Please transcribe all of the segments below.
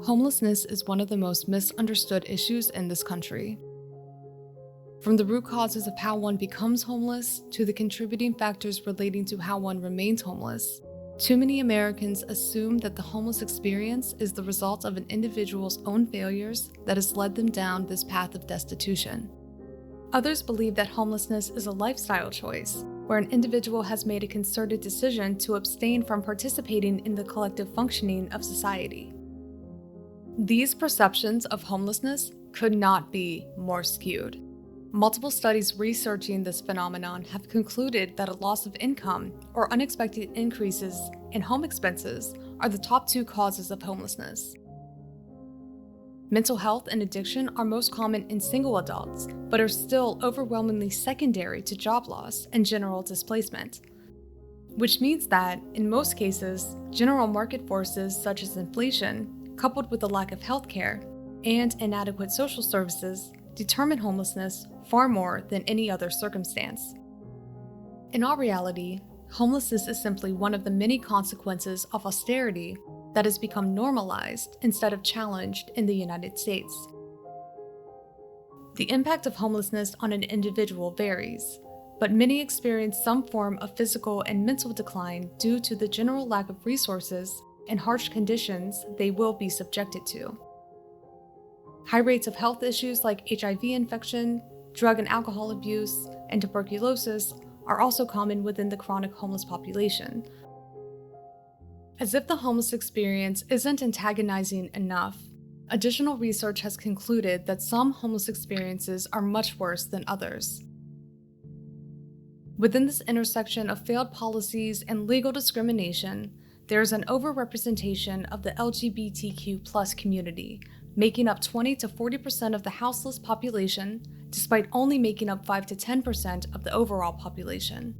Homelessness is one of the most misunderstood issues in this country. From the root causes of how one becomes homeless to the contributing factors relating to how one remains homeless, too many Americans assume that the homeless experience is the result of an individual's own failures that has led them down this path of destitution. Others believe that homelessness is a lifestyle choice, where an individual has made a concerted decision to abstain from participating in the collective functioning of society. These perceptions of homelessness could not be more skewed. Multiple studies researching this phenomenon have concluded that a loss of income or unexpected increases in home expenses are the top two causes of homelessness. Mental health and addiction are most common in single adults, but are still overwhelmingly secondary to job loss and general displacement, which means that, in most cases, general market forces such as inflation, coupled with the lack of health care and inadequate social services, determine homelessness far more than any other circumstance. In all reality, homelessness is simply one of the many consequences of austerity that has become normalized instead of challenged in the United States. The impact of homelessness on an individual varies, but many experience some form of physical and mental decline due to the general lack of resources and harsh conditions they will be subjected to. High rates of health issues like HIV infection, drug and alcohol abuse, and tuberculosis are also common within the chronic homeless population. As if the homeless experience isn't antagonizing enough, additional research has concluded that some homeless experiences are much worse than others. Within this intersection of failed policies and legal discrimination, there is an overrepresentation of the LGBTQ+ community, making up 20 to 40% of the houseless population, despite only making up 5 to 10% of the overall population.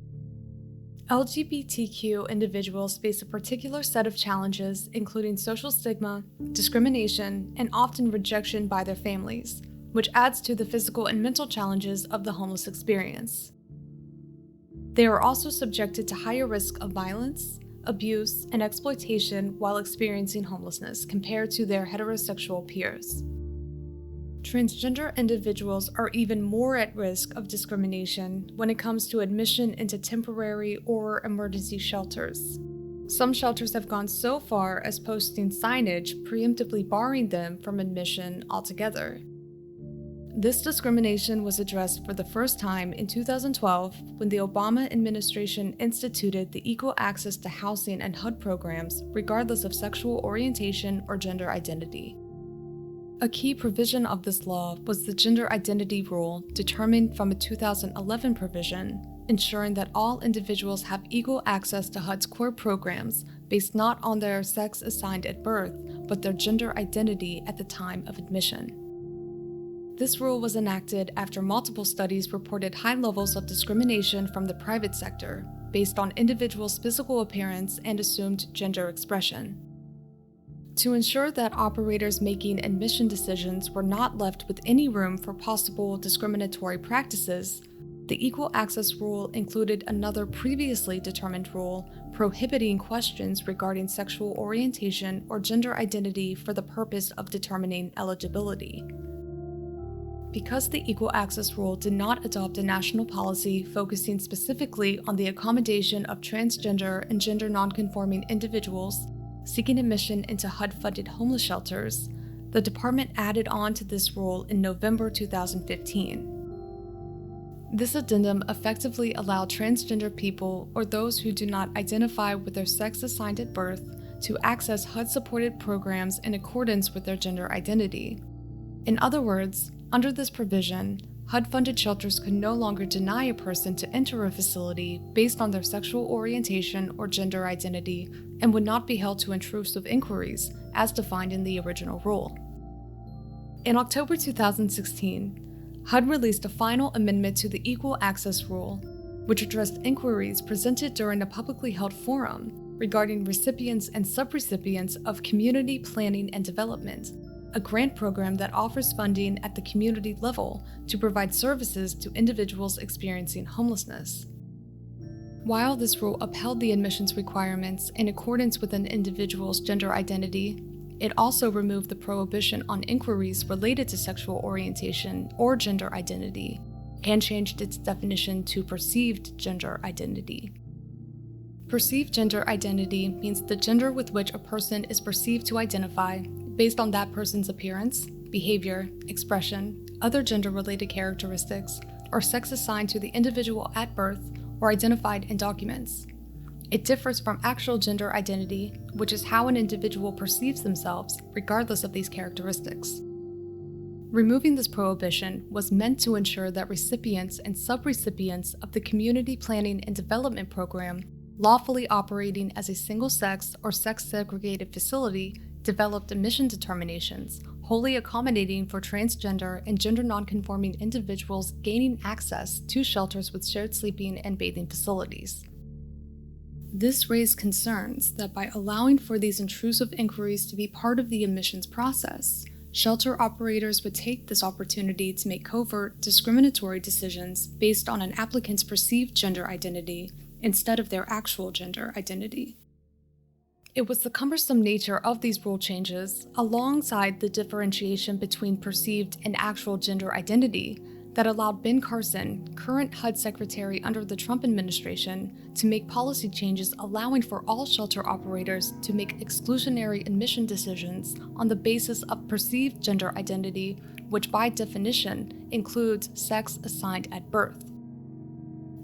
LGBTQ individuals face a particular set of challenges, including social stigma, discrimination, and often rejection by their families, which adds to the physical and mental challenges of the homeless experience. They are also subjected to higher risk of violence, abuse, and exploitation while experiencing homelessness compared to their heterosexual peers. Transgender individuals are even more at risk of discrimination when it comes to admission into temporary or emergency shelters. Some shelters have gone so far as posting signage preemptively barring them from admission altogether. This discrimination was addressed for the first time in 2012 when the Obama administration instituted the Equal Access to Housing and HUD programs regardless of sexual orientation or gender identity. A key provision of this law was the gender identity rule determined from a 2011 provision, ensuring that all individuals have equal access to HUD's core programs based not on their sex assigned at birth, but their gender identity at the time of admission. This rule was enacted after multiple studies reported high levels of discrimination from the private sector based on individuals' physical appearance and assumed gender expression. To ensure that operators making admission decisions were not left with any room for possible discriminatory practices, the Equal Access Rule included another previously determined rule prohibiting questions regarding sexual orientation or gender identity for the purpose of determining eligibility. Because the Equal Access Rule did not adopt a national policy focusing specifically on the accommodation of transgender and gender nonconforming individuals seeking admission into HUD-funded homeless shelters, the department added on to this rule in November 2015. This addendum effectively allowed transgender people or those who do not identify with their sex assigned at birth to access HUD-supported programs in accordance with their gender identity. In other words, under this provision, HUD-funded shelters could no longer deny a person to enter a facility based on their sexual orientation or gender identity and would not be held to intrusive inquiries, as defined in the original rule. In October 2016, HUD released a final amendment to the Equal Access Rule, which addressed inquiries presented during a publicly held forum regarding recipients and subrecipients of Community Planning and Development, a grant program that offers funding at the community level to provide services to individuals experiencing homelessness. While this rule upheld the admissions requirements in accordance with an individual's gender identity, It also removed the prohibition on inquiries related to sexual orientation or gender identity, and changed its definition to perceived gender identity. Perceived gender identity means the gender with which a person is perceived to identify based on that person's appearance, behavior, expression, other gender-related characteristics, or sex assigned to the individual at birth or identified in documents. It differs from actual gender identity, which is how an individual perceives themselves regardless of these characteristics. Removing this prohibition was meant to ensure that recipients and subrecipients of the Community Planning and Development Program, lawfully operating as a single-sex or sex-segregated facility, developed admission determinations, wholly accommodating for transgender and gender nonconforming individuals gaining access to shelters with shared sleeping and bathing facilities. This raised concerns that by allowing for these intrusive inquiries to be part of the admissions process, shelter operators would take this opportunity to make covert, discriminatory decisions based on an applicant's perceived gender identity instead of their actual gender identity. It was the cumbersome nature of these rule changes, alongside the differentiation between perceived and actual gender identity, that allowed Ben Carson, current HUD secretary under the Trump administration, to make policy changes allowing for all shelter operators to make exclusionary admission decisions on the basis of perceived gender identity, which by definition includes sex assigned at birth.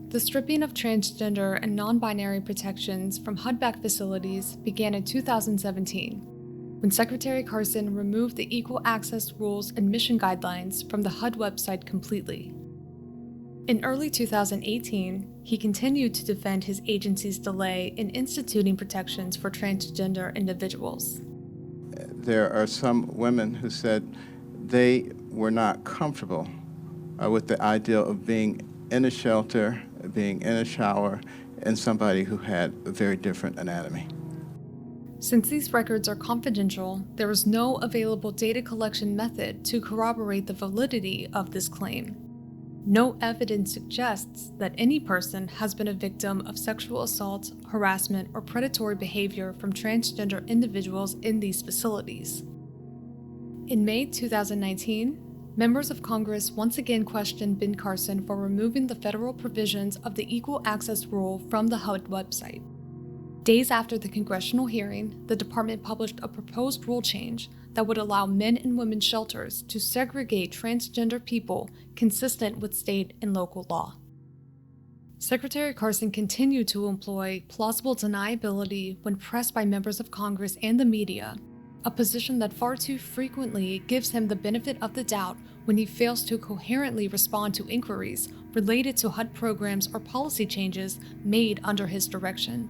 The stripping of transgender and non-binary protections from HUD-backed facilities began in 2017, when Secretary Carson removed the Equal Access Rules admission guidelines from the HUD website completely. In early 2018, he continued to defend his agency's delay in instituting protections for transgender individuals. There are some women who said they were not comfortable with the idea of being in a shelter, being in a shower, and somebody who had a very different anatomy. Since these records are confidential, there is no available data collection method to corroborate the validity of this claim. No evidence suggests that any person has been a victim of sexual assault, harassment, or predatory behavior from transgender individuals in these facilities. In May 2019, members of Congress once again questioned Ben Carson for removing the federal provisions of the Equal Access Rule from the HUD website. Days after the congressional hearing, the department published a proposed rule change that would allow men and women shelters to segregate transgender people consistent with state and local law. Secretary Carson continued to employ plausible deniability when pressed by members of Congress and the media, a position that far too frequently gives him the benefit of the doubt when he fails to coherently respond to inquiries related to HUD programs or policy changes made under his direction.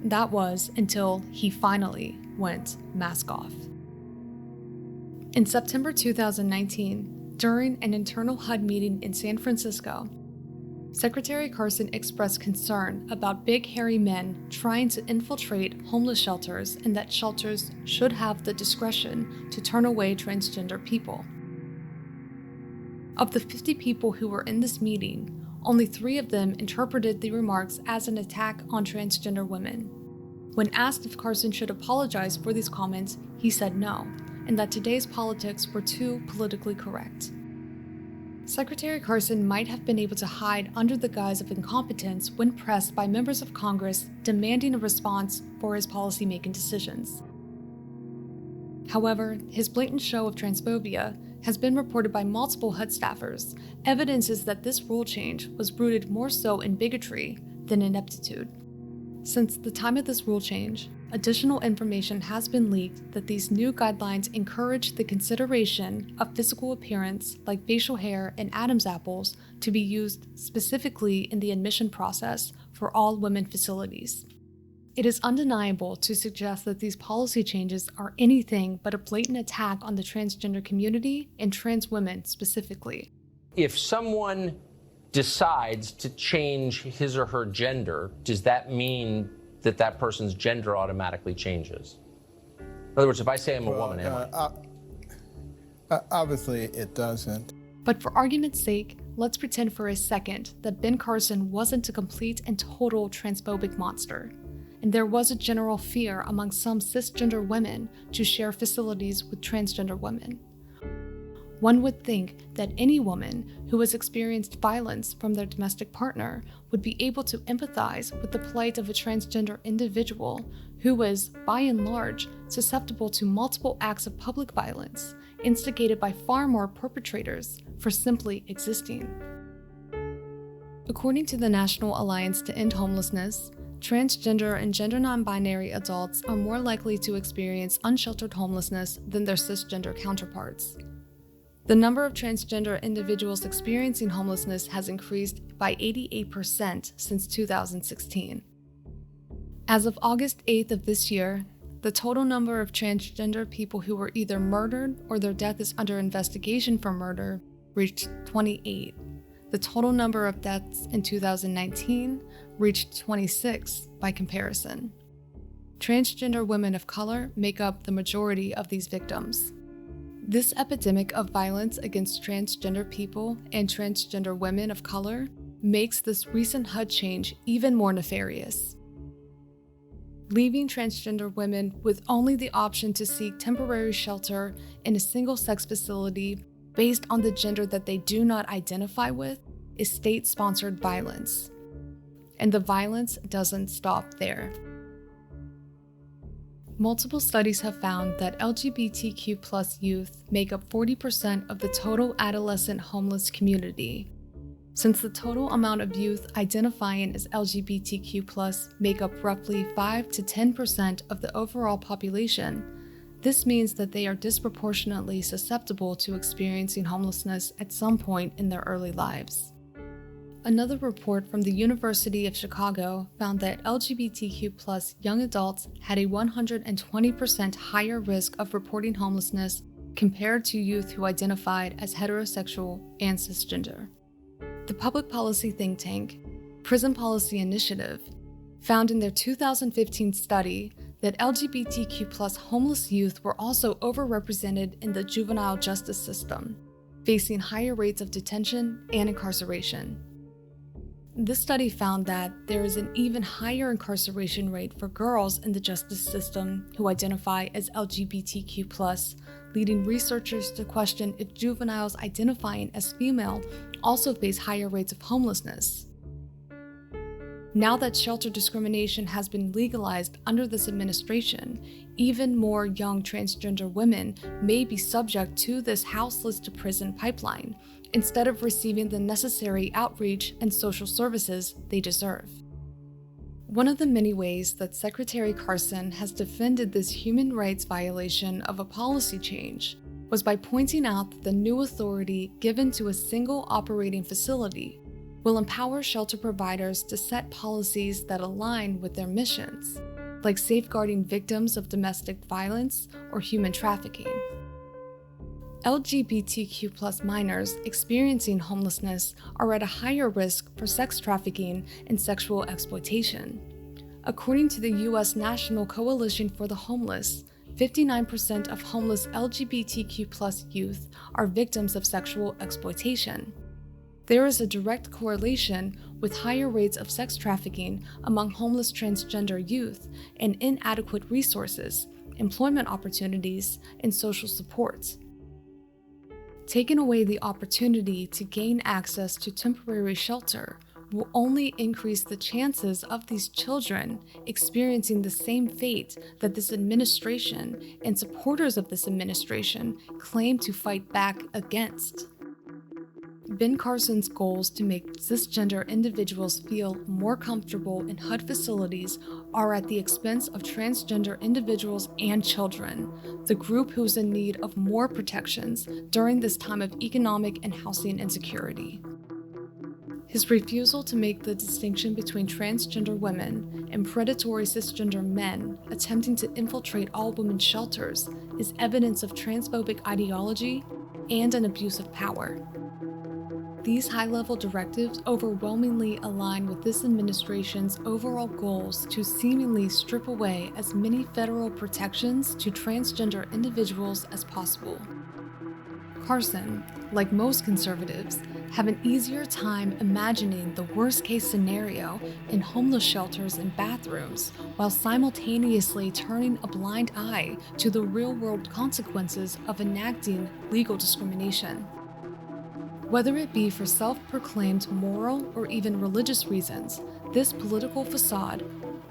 That was until he finally went mask off. In September 2019, during an internal HUD meeting in San Francisco, Secretary Carson expressed concern about big hairy men trying to infiltrate homeless shelters and that shelters should have the discretion to turn away transgender people. Of the 50 people who were in this meeting, only 3 of them interpreted the remarks as an attack on transgender women. When asked if Carson should apologize for these comments, he said no, and that today's politics were too politically correct. Secretary Carson might have been able to hide under the guise of incompetence when pressed by members of Congress demanding a response for his policymaking decisions. However, his blatant show of transphobia has been reported by multiple HUD staffers. Evidence is that this rule change was rooted more so in bigotry than ineptitude. Since the time of this rule change, additional information has been leaked that these new guidelines encourage the consideration of physical appearance like facial hair and Adam's apples to be used specifically in the admission process for all women facilities. It is undeniable to suggest that these policy changes are anything but a blatant attack on the transgender community and trans women specifically. If someone decides to change his or her gender, does that mean that that person's gender automatically changes? In other words, if I say I'm a woman, am I? Obviously, it doesn't. But for argument's sake, let's pretend for a second that Ben Carson wasn't a complete and total transphobic monster. and there was a general fear among some cisgender women to share facilities with transgender women. One would think that any woman who has experienced violence from their domestic partner would be able to empathize with the plight of a transgender individual who was, by and large, susceptible to multiple acts of public violence, instigated by far more perpetrators for simply existing. According to the National Alliance to End Homelessness, transgender and gender non-binary adults are more likely to experience unsheltered homelessness than their cisgender counterparts. The number of transgender individuals experiencing homelessness has increased by 88% since 2016. As of August 8th of this year, the total number of transgender people who were either murdered or their death is under investigation for murder reached 28. The total number of deaths in 2019 reached 26 by comparison. Transgender women of color make up the majority of these victims. This epidemic of violence against transgender people and transgender women of color makes this recent HUD change even more nefarious. Leaving transgender women with only the option to seek temporary shelter in a single-sex facility based on the gender that they do not identify with is state-sponsored violence. And the violence doesn't stop there. Multiple studies have found that LGBTQ+ youth make up 40% of the total adolescent homeless community. Since the total amount of youth identifying as LGBTQ+ make up roughly 5 to 10% of the overall population, this means that they are disproportionately susceptible to experiencing homelessness at some point in their early lives. Another report from the University of Chicago found that LGBTQ+ young adults had a 120% higher risk of reporting homelessness compared to youth who identified as heterosexual and cisgender. The public policy think tank, Prison Policy Initiative, found in their 2015 study that LGBTQ+ homeless youth were also overrepresented in the juvenile justice system, facing higher rates of detention and incarceration. This study found that there is an even higher incarceration rate for girls in the justice system who identify as LGBTQ+, leading researchers to question if juveniles identifying as female also face higher rates of homelessness. Now that shelter discrimination has been legalized under this administration, even more young transgender women may be subject to this houseless to prison pipeline, instead of receiving the necessary outreach and social services they deserve. One of the many ways that Secretary Carson has defended this human rights violation of a policy change was by pointing out that the new authority given to a single operating facility will empower shelter providers to set policies that align with their missions, like safeguarding victims of domestic violence or human trafficking. LGBTQ+ minors experiencing homelessness are at a higher risk for sex trafficking and sexual exploitation. According to the U.S. National Coalition for the Homeless, 59% of homeless LGBTQ+ youth are victims of sexual exploitation. There is a direct correlation with higher rates of sex trafficking among homeless transgender youth and inadequate resources, employment opportunities, and social support. Taking away the opportunity to gain access to temporary shelter will only increase the chances of these children experiencing the same fate that this administration and supporters of this administration claim to fight back against. Ben Carson's goals to make cisgender individuals feel more comfortable in HUD facilities are at the expense of transgender individuals and children, the group who's in need of more protections during this time of economic and housing insecurity. His refusal to make the distinction between transgender women and predatory cisgender men attempting to infiltrate all women's shelters is evidence of transphobic ideology and an abuse of power. These high-level directives overwhelmingly align with this administration's overall goals to seemingly strip away as many federal protections to transgender individuals as possible. Carson, like most conservatives, have an easier time imagining the worst-case scenario in homeless shelters and bathrooms, while simultaneously turning a blind eye to the real-world consequences of enacting legal discrimination. Whether it be for self-proclaimed moral or even religious reasons, this political facade,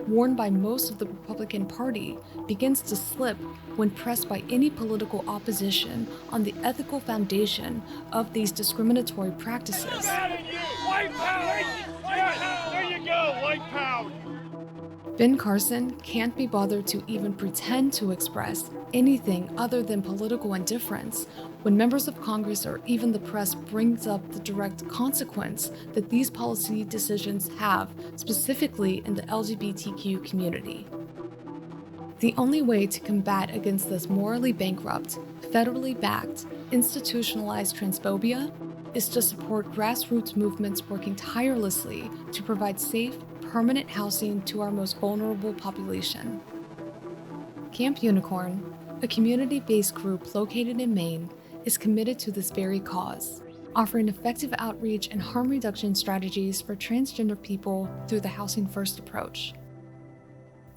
worn by most of the Republican Party, begins to slip when pressed by any political opposition on the ethical foundation of these discriminatory practices. White power! There you go, white power! Ben Carson can't be bothered to even pretend to express anything other than political indifference when members of Congress or even the press brings up the direct consequence that these policy decisions have, specifically in the LGBTQ community. The only way to combat against this morally bankrupt, federally backed, institutionalized transphobia is to support grassroots movements working tirelessly to provide safe, permanent housing to our most vulnerable population. Camp Unicorn, a community-based group located in Maine, is committed to this very cause, offering effective outreach and harm reduction strategies for transgender people through the Housing First approach.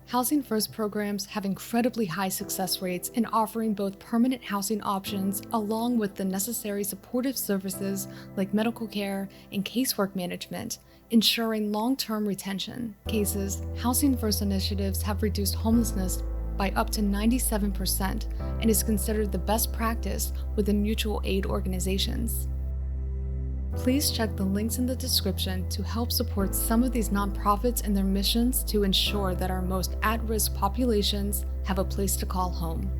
Housing First programs have incredibly high success rates in offering both permanent housing options along with the necessary supportive services like medical care and casework management, ensuring long-term retention. Cases, Housing First initiatives have reduced homelessness by up to 97% and is considered the best practice within mutual aid organizations. Please check the links in the description to help support some of these nonprofits and their missions to ensure that our most at-risk populations have a place to call home.